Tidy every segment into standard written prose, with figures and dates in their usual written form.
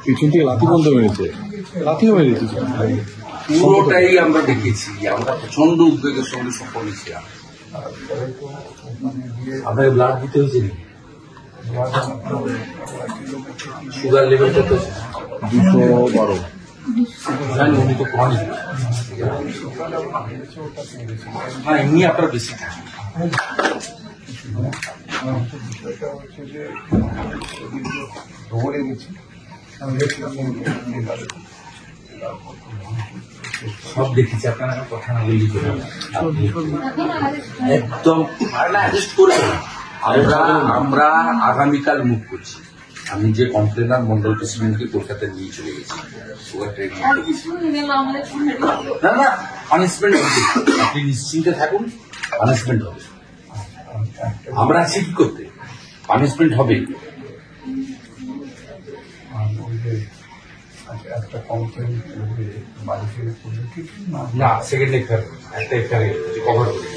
পিছন থেকে লাথি বন্ধ মেরেছে, লাথিও মেরেছে। পুরোটাই আমরা দেখেছি, আমরা প্রচন্ড উদ্বেগের সঙ্গে সফল ছিলাম। আপনার ব্লাড দিতে হয়েছে, সুগার লেভেল কত? 212। জানি উনি তো ক্রনিক। হ্যাঁ, এমনি আপনার বেশি থাকে। সব দেখেছি, আপনারা কথা না বললি একদম অ্যারেস্ট করে। আমরা আগামীকাল মুভ করছি। আমি যে কমপ্লেনার মন্ডল প্রেসিডেন্টকে কলকাতায় নিয়ে চলে গেছি। না না, পানিশমেন্ট হবে, আপনি নিশ্চিন্তে থাকুন, পানিশমেন্ট হবে। আমরা আছি কি করতে, পানিশমেন্ট হবে। না, সেকেন্ড এফআইআর, একটা এফআইআর কভার করে,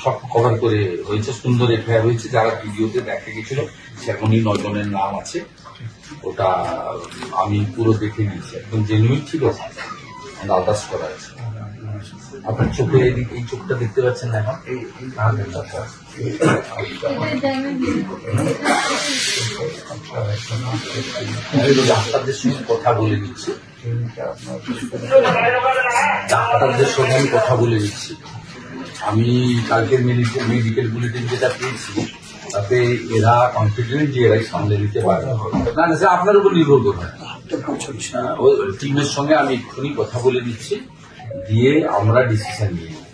সব কভার করে হয়েছে, সুন্দর এফআইআর হয়েছে। যারা ভিডিওতে দেখা গেছিল সেরকমই 9 জনের নাম আছে। ওটা আমি পুরো দেখে নিয়েছি, একদম জেনুইন ছিল, আন্দাজ করা আছে। আপনার চোখে এই চোখটা দেখতে পাচ্ছেন না এখন? ডাক্তারদের সঙ্গে কথা বলে দিচ্ছি, ডাক্তারদের সঙ্গে আমি কথা বলে দিচ্ছি। আমি কালকের মেডিকেল বুলেটিন যেটা পেয়েছি তাতে এরা কনফিডেন্ট যে এরাই সামলে দিতে পারবে। না না, স্যার আপনার উপর নির্ভর করবে। ওই টিমের সঙ্গে আমি এক্ষুনি কথা বলে দিচ্ছি, দিয়ে আমরা ডিসিশন নিয়ে নেব,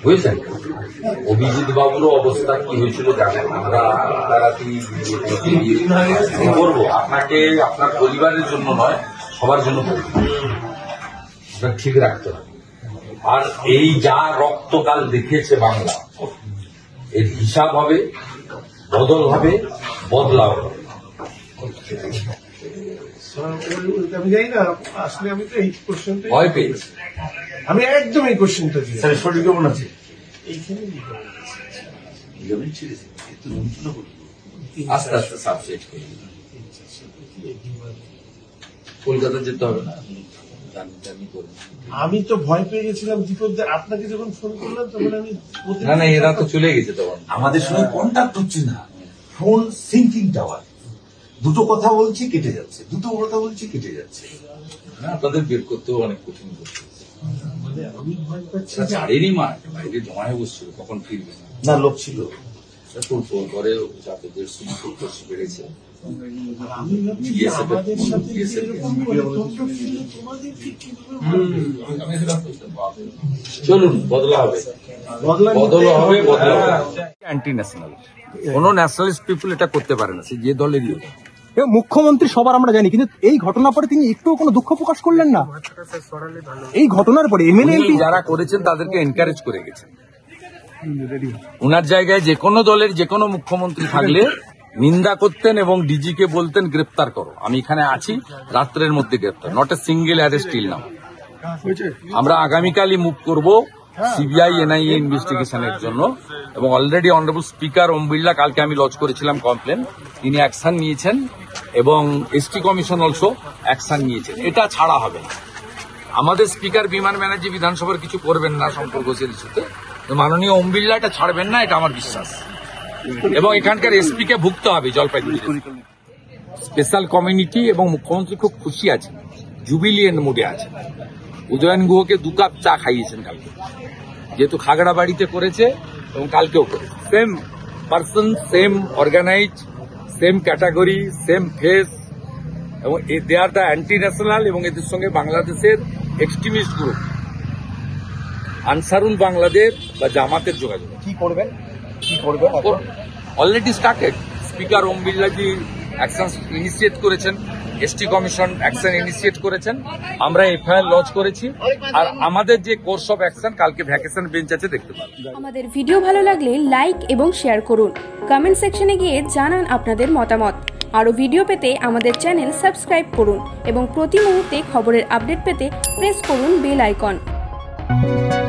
বুঝেছেন? অভিজিৎ বাবুরও অবস্থা কি হয়েছিল জানেন, আমরা করবো আপনাকে, আপনার পরিবারের জন্য নয়, সবার জন্য করবো, ঠিক রাখতে হবে। আর এই যা রক্তকাল দেখেছে বাংলা, এর হিসাব হবে, বদল হবে, বদলাও হবে। আমি জানি না, আসলে আমি তো এই কোশ্চেনটা ভয় পেয়েছি, আমি একদম এই কোশ্চেনটা স্যার শরীর কেমন আছে? আস্তে আস্তে সাবসেট করি, কলকাতা যেতে হবে না, আমি তো ভয় পেয়ে গেছিলাম দীপকদা, আপনাকে যখন ফোন করলাম তখন আমি না না, এরা তো চলে গেছে তখন, আমাদের সঙ্গে কন্ট্যাক্ট হচ্ছে না, ফোন সিঙ্কিং টাওয়ার, দুটো কথা বলছি কেটে যাচ্ছে, দুটো কথা বলছি কেটে যাচ্ছে। আপনাদের বের করতেও অনেক কঠিন করছে। আমি ভয় পাচ্ছি ছাড়েনি মা, বাইরে জমায় বসছিল, কখন ফিরবে না, লোক ছিল পরে যাতে 150 বেড়েছে। আমি ভাবছি যে আমাদের সাথে এরকম করে তোমরা ফিরলে তোমাদের ঠিক চলুন, বদলা হবে, বদল হবে, বদলা হবে। অ্যান্টি ন্যাশনাল, কোন ন্যাশনালিস্ট পিপল এটা করতে পারে না, সে যে দলেরই হোক। মুখ্যমন্ত্রী সবার আমরা জানি, কিন্তু এই ঘটনার পরে তিনি একটুও কোনো দুঃখ প্রকাশ করলেন না। এই ঘটনার পরে এমএলএ যারা করেছেন তাদেরকে এনকারেজ করে গেছেন। ওনার জায়গায় যে কোনো দলের যে কোনো মুখ্যমন্ত্রী থাকলে নিন্দা করতেন এবং ডিজিকে বলতেন গ্রেপ্তার করো, আমি এখানে আছি, রাত্রের মধ্যে গ্রেপ্তার, not a single arrest till now. আমরা আগামীকালই মুভ করব সিবিআই এনআইএ ইনভেস্টিগেশনের জন্য, এবং already honourable speaker Om Birla, কালকে আমি লজ করেছিলাম কমপ্লেন, তিনি অ্যাকশন নিয়েছেন, এবং এসটি কমিশন অলসো অ্যাকশন নিয়েছেন। এটা ছাড়া হবে না। আমাদের স্পিকার বিমান ব্যানার্জি বিধানসভার কিছু করবেন না সম্পর্কশীল ইস্যুতে, মাননীয় ওম বিড়লা এটা ছাড়বেন না, এটা আমার বিশ্বাস। এবং এখানকার এসপি কে ভুগতে হবে জলপাইগুড়ি। স্পেশাল কমিউনিটি এবং মুখ্যমন্ত্রী খুব খুশি আছেন, জুবিলিয়েন্ট মুডে আছেন। উদয়ন গুহকে 2 কাপ চা খাইয়েছেন কালকে, যেহেতু খাগড়াবাড়িতে করেছে এবং কালকেও করেছে। Same person, same organize, same category, same face, এবং they are the anti national, এবং এদের সঙ্গে বাংলাদেশের এক্সট্রিমিস্ট গ্রুপ আনসারুল বাংলাদেশ বা জামাতের যোগাযোগ। কি করবেন, কি করবেন? Already started. স্পিকার ওম বিড়লাজি অ্যাকশন ইনিশিয়েট করেছেন, এসটি কমিশন অ্যাকশন ইনিশিয়েট করেছেন, আমরা এফআইআর লঞ্চ করেছি, আর আমাদের যে কোর্স অফ অ্যাকশন কালকে ভ্যাকেশন বেঞ্চ আছে, দেখতে পাবেন। আমাদের ভিডিও ভালো লাগলে লাইক এবং শেয়ার করুন, কমেন্ট সেকশনে গিয়ে জানান আপনাদের মতামত। আরও ভিডিও পেতে আমাদের চ্যানেল সাবস্ক্রাইব করুন এবং প্রতি মুহূর্তে খবরের আপডেট পেতে প্রেস করুন বেল আইকন। নমস্কার।